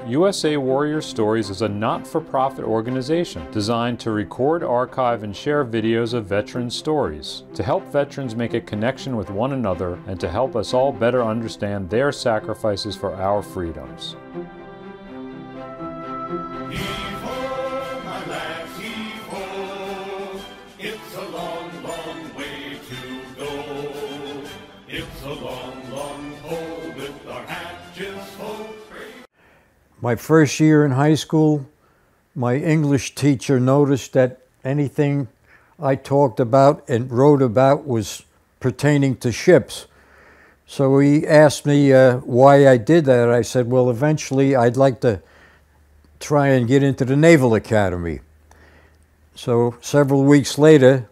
USA Warrior Stories is a not-for-profit organization designed to record, archive, and share videos of veteran stories, to help veterans make a connection with one another and to help us all better understand their sacrifices for our freedoms. Heave-ho, my lads, heave-ho. It's a long, long way to go. It's a long, long pull with our hatches full. My first year in high school, my English teacher noticed that anything I talked about and wrote about was pertaining to ships. So he asked me why I did that. I said, well, eventually I'd like to try and get into the Naval Academy. So several weeks later,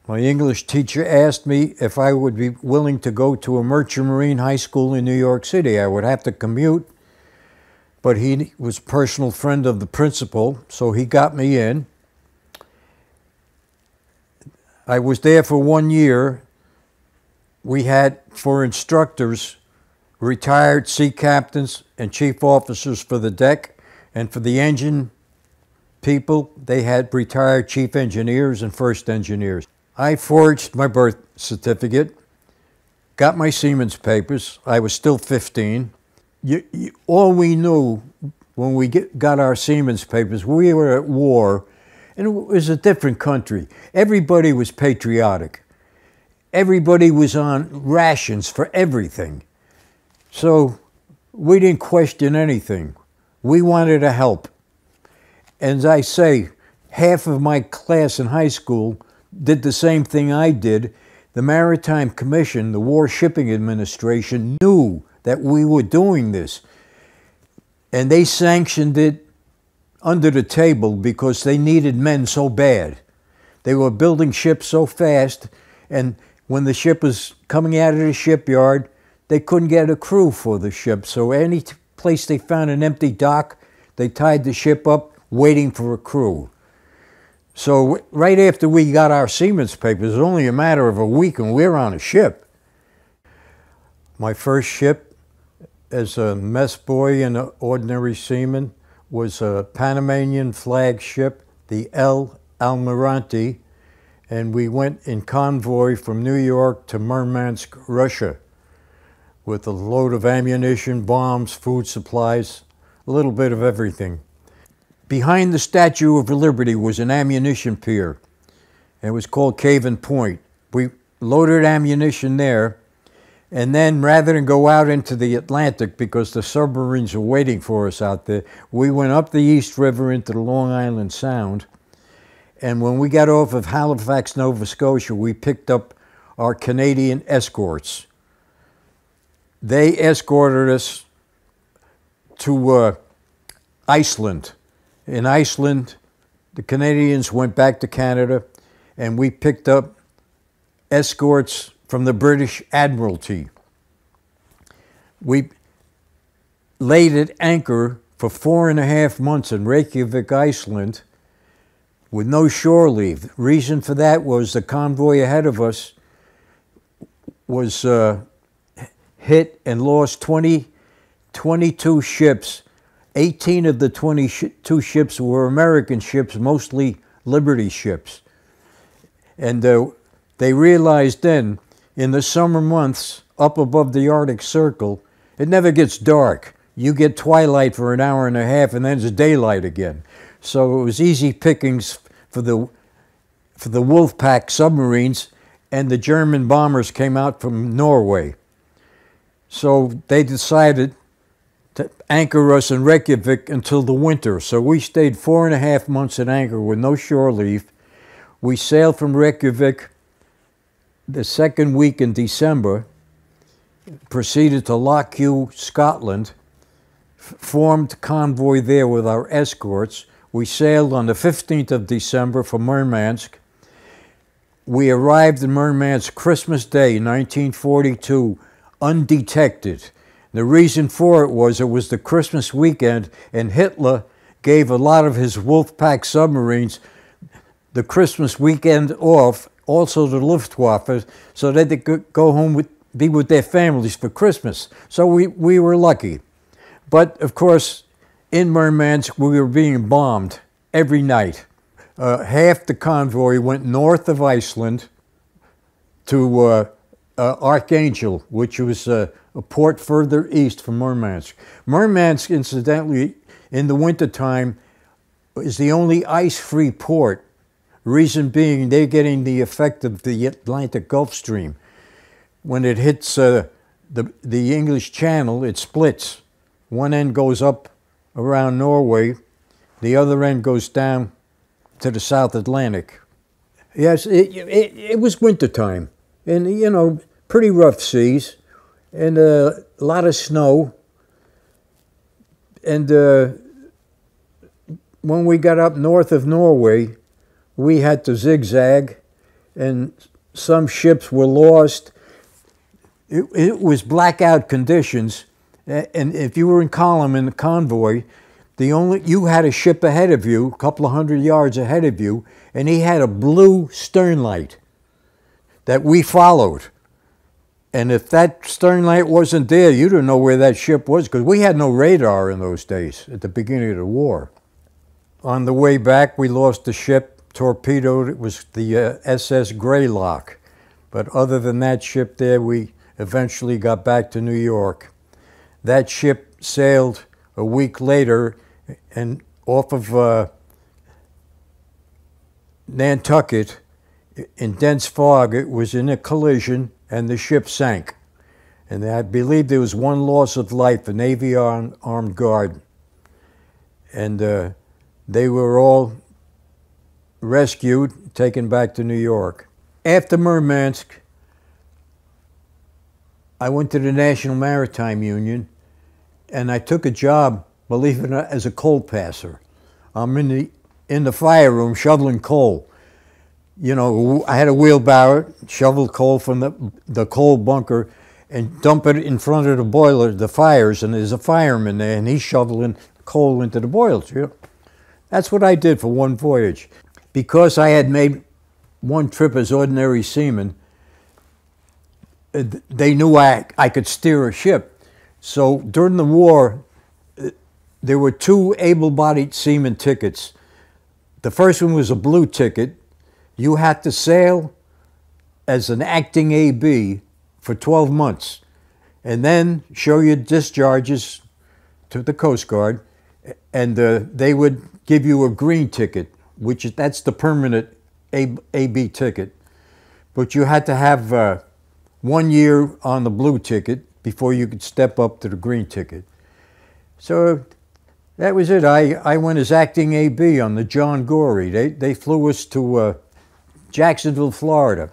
my English teacher asked me if I would be willing to go to a Merchant Marine high school in New York City. I would have to commute, but he was a personal friend of the principal, so he got me in. I was there for 1 year. We had, for instructors, retired sea captains and chief officers for the deck, and for the engine people, they had retired chief engineers and first engineers. I forged my birth certificate, got my seaman's papers. I was still 15. All we knew when we got our seaman's papers, we were at war, and it was a different country. Everybody was patriotic. Everybody was on rations for everything. So we didn't question anything. We wanted to help. And as I say, half of my class in high school did the same thing I did. The Maritime Commission, the War Shipping Administration, knew that we were doing this. And they sanctioned it under the table because they needed men so bad. They were building ships so fast, and when the ship was coming out of the shipyard, they couldn't get a crew for the ship. So any place they found an empty dock, they tied the ship up waiting for a crew. So right after we got our seaman's papers, it was only a matter of a week and we were on a ship. My first ship as a mess boy and an ordinary seaman was a Panamanian flag ship, the El Almirante, and we went in convoy from New York to Murmansk, Russia, with a load of ammunition, bombs, food supplies, a little bit of everything. Behind the Statue of Liberty was an ammunition pier. It was called Caven Point. We loaded ammunition there, and then rather than go out into the Atlantic because the submarines were waiting for us out there, we went up the East River into the Long Island Sound. And when we got off of Halifax, Nova Scotia, we picked up our Canadian escorts. They escorted us to Iceland. In Iceland, the Canadians went back to Canada, and we picked up escorts from the British Admiralty. We laid at anchor for 4.5 months in Reykjavik, Iceland, with no shore leave. The reason for that was the convoy ahead of us was hit and lost 22 ships. 18 of the 22 ships were American ships, mostly Liberty ships. And they realized then, in the summer months, up above the Arctic Circle, it never gets dark. You get twilight for an hour and a half, and then it's daylight again. So it was easy pickings for the Wolfpack submarines, and the German bombers came out from Norway. So they decided to anchor us in Reykjavik until the winter. So we stayed 4.5 months at anchor with no shore leave. We sailed from Reykjavik the second week in December, proceeded to Lockheed, Scotland, formed convoy there with our escorts. We sailed on the 15th of December for Murmansk. We arrived in Murmansk Christmas Day, 1942, undetected. The reason for it was the Christmas weekend, and Hitler gave a lot of his Wolfpack submarines the Christmas weekend off, also the Luftwaffe, so that they could go home be with their families for Christmas. So we were lucky. But of course, in Murmansk, we were being bombed every night. Half the convoy went north of Iceland to Archangel, which was a port further east from Murmansk. Murmansk, incidentally, in the wintertime, is the only ice-free port. Reason being, they're getting the effect of the Atlantic Gulf Stream. When it hits the English Channel, it splits. One end goes up around Norway, the other end goes down to the South Atlantic. Yes, it was wintertime, and you know, pretty rough seas, and a lot of snow. And when we got up north of Norway, we had to zigzag, and some ships were lost. It was blackout conditions, and if you were in column in the convoy, you had a ship ahead of you, a couple of 100 yards ahead of you, and he had a blue stern light that we followed. And if that stern light wasn't there, you didn't know where that ship was, because we had no radar in those days at the beginning of the war. On the way back, we lost a ship, torpedoed. It was the SS Greylock. But other than that ship there, we eventually got back to New York. That ship sailed a week later, and off of Nantucket, in dense fog, it was in a collision, and the ship sank. And I believe there was one loss of life, a Navy armed guard. And they were all rescued, taken back to New York. After Murmansk, I went to the National Maritime Union, and I took a job, believe it or not, as a coal passer. I'm in the fire room shoveling coal. You know, I had a wheelbarrow, shovel coal from the coal bunker, and dump it in front of the boiler, the fires, and there's a fireman there, and he's shoveling coal into the boilers. You know? That's what I did for one voyage. Because I had made one trip as ordinary seaman, they knew I could steer a ship. So during the war, there were two able-bodied seaman tickets. The first one was a blue ticket. You had to sail as an acting AB for 12 months and then show your discharges to the Coast Guard, and they would give you a green ticket, that's the permanent AB ticket. But you had to have 1 year on the blue ticket before you could step up to the green ticket. So that was it. I went as acting AB on the John Gorey. They flew us to Jacksonville, Florida.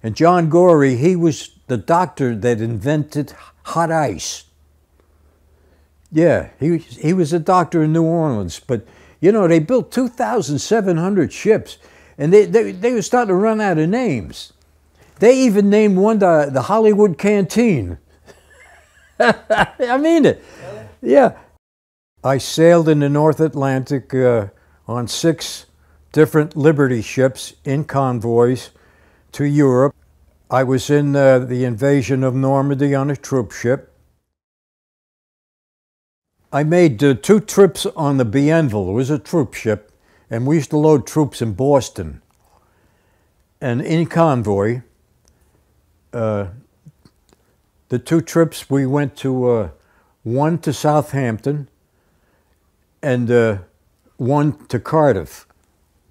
And John Gorey, he was the doctor that invented hot ice. Yeah, he was a doctor in New Orleans. But, you know, they built 2,700 ships, and they were starting to run out of names. They even named one the Hollywood Canteen. I mean it. Yeah. I sailed in the North Atlantic on 6 different Liberty ships in convoys to Europe. I was in the invasion of Normandy on a troop ship. I made 2 trips on the Bienville. It was a troop ship, and we used to load troops in Boston. And in convoy, the 2 trips we went to, one to Southampton and one to Cardiff.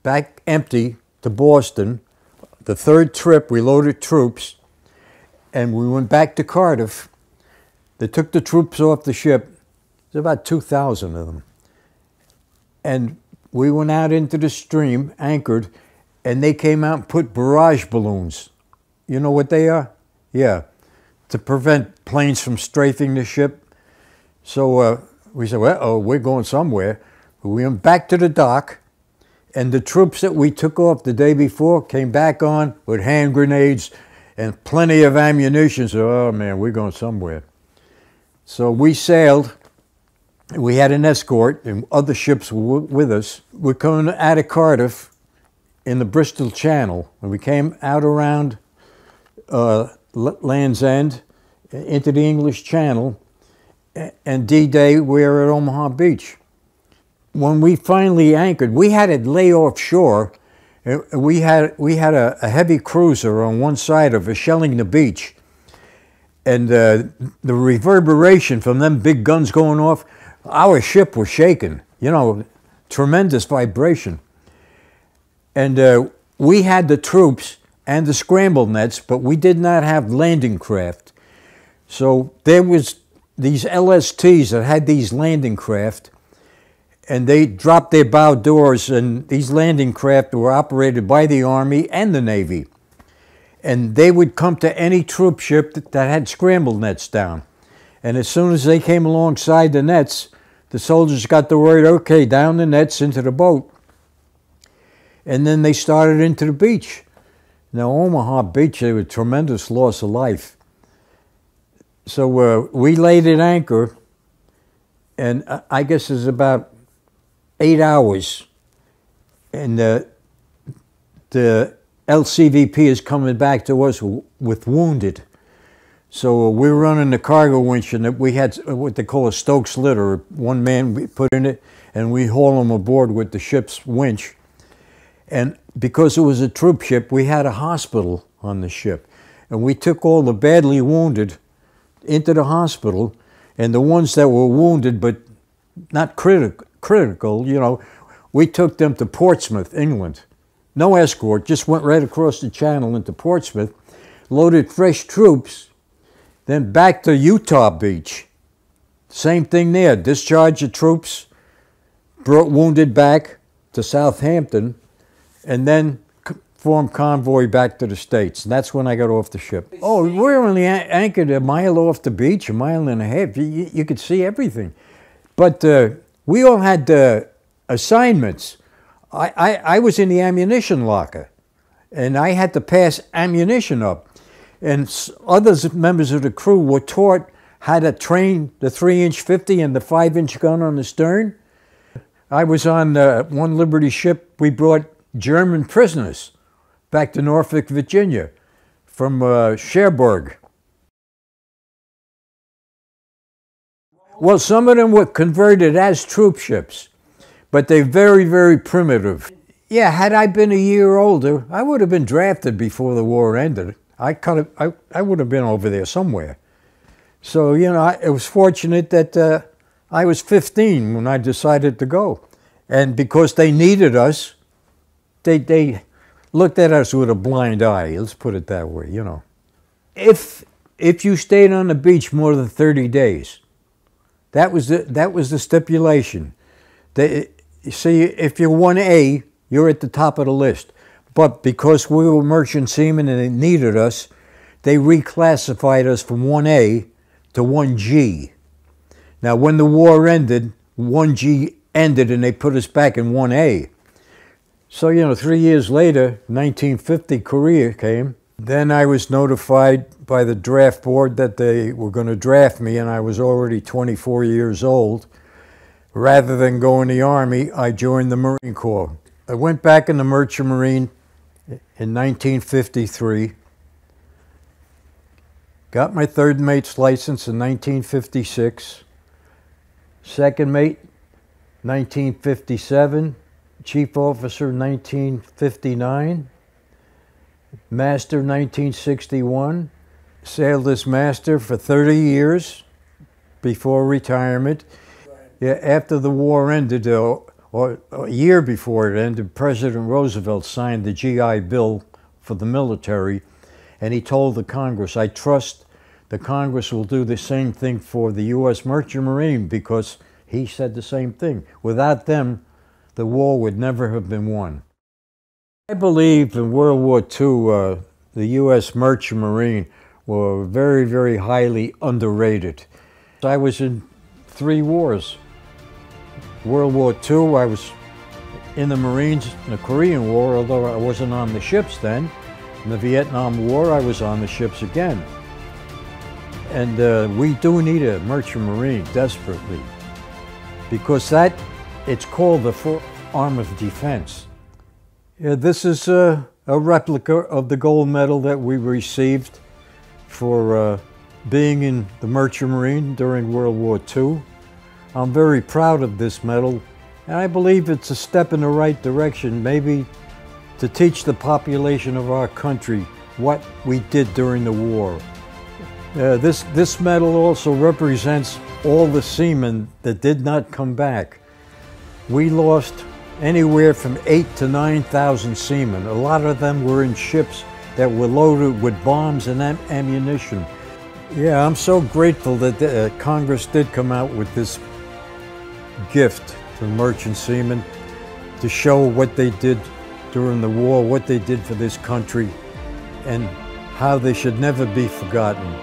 Back empty to Boston. The 3rd trip, we loaded troops, and we went back to Cardiff. They took the troops off the ship. There's about 2,000 of them. And we went out into the stream, anchored, and they came out and put barrage balloons. You know what they are? Yeah, to prevent planes from strafing the ship. So we said, well, we're going somewhere. We went back to the dock, and the troops that we took off the day before came back on with hand grenades and plenty of ammunition. So, oh man, we're going somewhere. So we sailed. We had an escort, and other ships were with us. We're coming out of Cardiff in the Bristol Channel, and we came out around Land's End into the English Channel, and D-Day, we were at Omaha Beach. When we finally anchored, we had to lay offshore. We had a heavy cruiser on one side of us shelling the beach. And the reverberation from them big guns going off, our ship was shaking, you know, tremendous vibration. And we had the troops and the scramble nets, but we did not have landing craft. So there was these LSTs that had these landing craft, and they dropped their bow doors, and these landing craft were operated by the Army and the Navy. And they would come to any troop ship that had scramble nets down. And as soon as they came alongside the nets, the soldiers got the word, okay, down the nets into the boat. And then they started into the beach. Now, Omaha Beach, they were a tremendous loss of life. So we laid at anchor, and I guess it was about 8 hours. And the LCVP is coming back to us with wounded. So we're running the cargo winch, and we had what they call a Stokes litter. One man we put in it, and we haul him aboard with the ship's winch. And because it was a troop ship, we had a hospital on the ship. And we took all the badly wounded into the hospital, and the ones that were wounded but not critical, you know, we took them to Portsmouth, England. No escort, just went right across the channel into Portsmouth, loaded fresh troops, then back to Utah Beach. Same thing there, discharged the troops, brought wounded back to Southampton, and then formed convoy back to the States. And that's when I got off the ship. Oh, we were only anchored a mile off the beach, a mile and a half. You could see everything. But we all had assignments. I was in the ammunition locker, and I had to pass ammunition up. And other members of the crew were taught how to train the 3-inch 50 and the 5-inch gun on the stern. I was on one Liberty ship. We brought German prisoners back to Norfolk, Virginia, from Cherbourg. Well, some of them were converted as troop ships, but they're very, very primitive. Yeah, had I been a year older, I would have been drafted before the war ended. I would have been over there somewhere. So, you know, I was fortunate that I was 15 when I decided to go. And because they needed us, they looked at us with a blind eye, let's put it that way, you know. If you stayed on the beach more than 30 days, that was the stipulation. See, if you're 1A, you're at the top of the list. But because we were merchant seamen and they needed us, they reclassified us from 1A to 1G. Now, when the war ended, 1G ended and they put us back in 1A. So, you know, 3 years later, 1950, Korea came. Then I was notified by the draft board that they were going to draft me, and I was already 24 years old. Rather than go in the Army, I joined the Marine Corps. I went back in the Merchant Marine in 1953. Got my third mate's license in 1956. Second mate, 1957. Chief officer, 1959. Master, 1961. Sailed as master for 30 years before retirement. Yeah, after the war ended, or a year before it ended, President Roosevelt signed the GI Bill for the military, and he told the Congress, I trust the Congress will do the same thing for the U.S. Merchant Marine, because he said the same thing. Without them, the war would never have been won. I believe in World War II, the U.S. Merchant Marine were very, very highly underrated. I was in 3 wars. World War II, I was in the Marines in the Korean War, although I wasn't on the ships then. In the Vietnam War, I was on the ships again. And we do need a Merchant Marine desperately, because it's called the fourth arm of defense. Yeah, this is a replica of the gold medal that we received for being in the Merchant Marine during World War II. I'm very proud of this medal, and I believe it's a step in the right direction, maybe to teach the population of our country what we did during the war. This medal also represents all the seamen that did not come back. We lost anywhere from 8,000 to 9,000 seamen. A lot of them were in ships that were loaded with bombs and ammunition. Yeah, I'm so grateful that Congress did come out with this gift to merchant seamen to show what they did during the war, what they did for this country, and how they should never be forgotten.